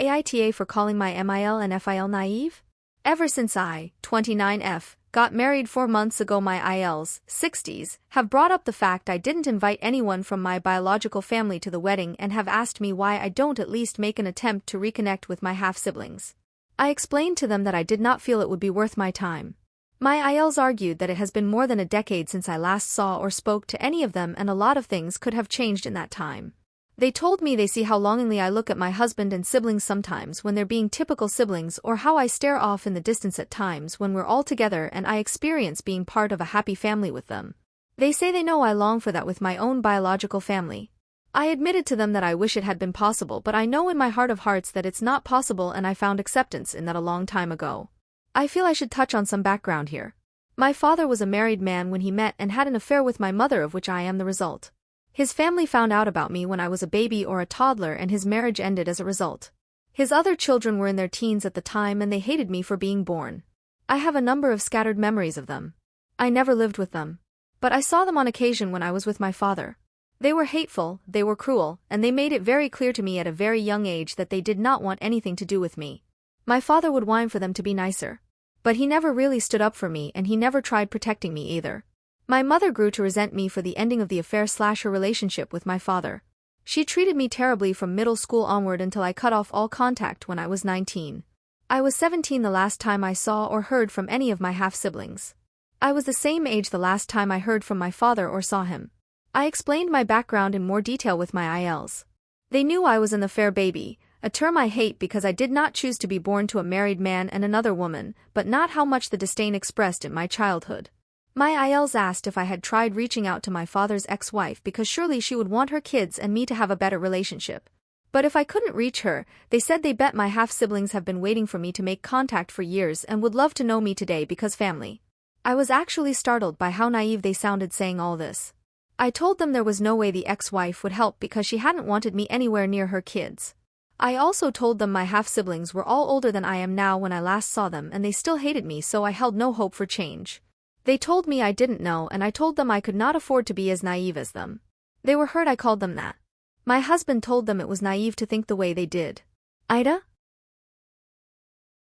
AITA for calling my MIL and FIL naive? Ever since I, 29F, got married 4 months ago, my ILs, 60s, have brought up the fact I didn't invite anyone from my biological family to the wedding and have asked me why I don't at least make an attempt to reconnect with my half-siblings. I explained to them that I did not feel it would be worth my time. My ILs argued that it has been more than a decade since I last saw or spoke to any of them and a lot of things could have changed in that time. They told me they see how longingly I look at my husband and siblings sometimes when they're being typical siblings, or how I stare off in the distance at times when we're all together and I experience being part of a happy family with them. They say they know I long for that with my own biological family. I admitted to them that I wish it had been possible, but I know in my heart of hearts that it's not possible, and I found acceptance in that a long time ago. I feel I should touch on some background here. My father was a married man when he met and had an affair with my mother, of which I am the result. His family found out about me when I was a baby or a toddler, and his marriage ended as a result. His other children were in their teens at the time and they hated me for being born. I have a number of scattered memories of them. I never lived with them. But I saw them on occasion when I was with my father. They were hateful, they were cruel, and they made it very clear to me at a very young age that they did not want anything to do with me. My father would whine for them to be nicer. But he never really stood up for me, and he never tried protecting me either. My mother grew to resent me for the ending of the affair/her relationship with my father. She treated me terribly from middle school onward until I cut off all contact when I was 19. I was 17 the last time I saw or heard from any of my half-siblings. I was the same age the last time I heard from my father or saw him. I explained my background in more detail with my ILs. They knew I was an affair baby, a term I hate because I did not choose to be born to a married man and another woman, but not how much the disdain expressed in my childhood. My ILs asked if I had tried reaching out to my father's ex-wife because surely she would want her kids and me to have a better relationship. But if I couldn't reach her, they said they bet my half-siblings have been waiting for me to make contact for years and would love to know me today because family. I was actually startled by how naive they sounded saying all this. I told them there was no way the ex-wife would help because she hadn't wanted me anywhere near her kids. I also told them my half-siblings were all older than I am now when I last saw them, and they still hated me, so I held no hope for change. They told me I didn't know, and I told them I could not afford to be as naive as them. They were hurt I called them that. My husband told them it was naive to think the way they did. AITA?